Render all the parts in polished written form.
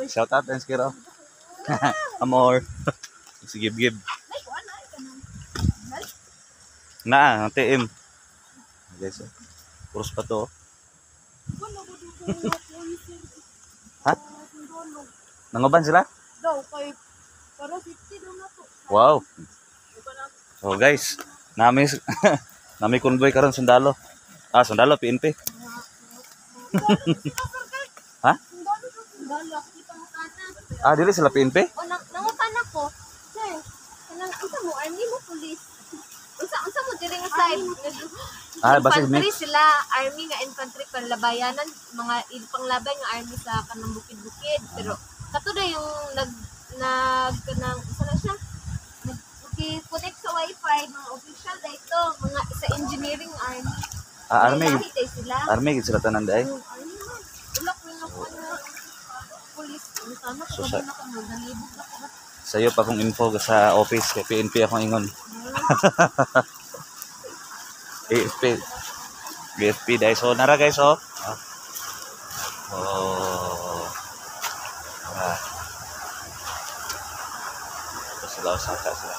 Shout out and skiro. Amor. Sige, give. Na, TM. Guys, puros pa to. Ha? Nanguban sila? Daw, kay para 50 daw na to. Wow. So guys, nami nami convoy karon sundalo. Ah, sundalo PNP. Ha? Sundalo, kita mo kana. Ah, dili sila PNP? O nangutan ako. Sir, kanang unsa mo army mo police. Unsa mo diri nga side? Ah, basig Infantry mix. sila, army nga infantry panlabayanan, mga panglabay nga army sa kanang bukid-bukid. Pero kato na yung kanang isa na siya. Nag-connect sa wifi, mga official na ito, mga sa engineering army. Ah, army. May lahi sila. Army gid sila tanan day. Army man. Ulak mo na ko na police. Sana So, ko na ko nalibog na ko. Sayo pa kong info sa office kay PNP akong ingon. AFP. BFP dahil so nara guys oh. Oh. Ah. Ito sila Osaka sila.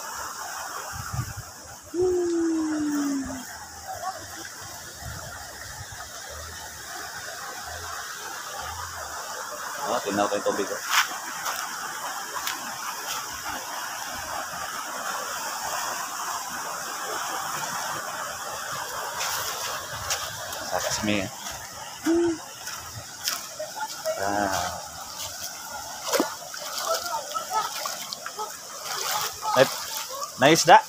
Oh, tinaw kayo tubig oh. Saka si Mia. Ah. Naisda.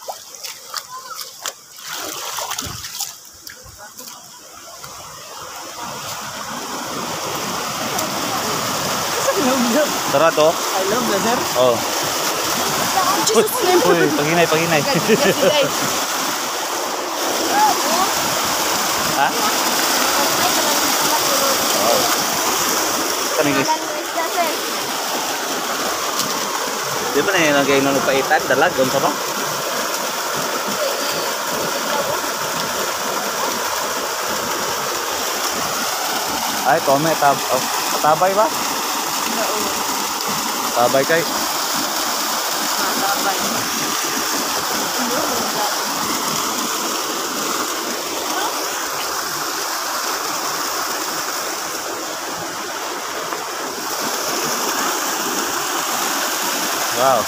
Tara to. I love brother. Oh. Uy, paghinay. Ha? Oh. Kanigis. Di ba na yung nagay nung paitan? Dalag, doon sa ba? Ay, tome, tabay ba? Tabay kay. Matabay. Wow.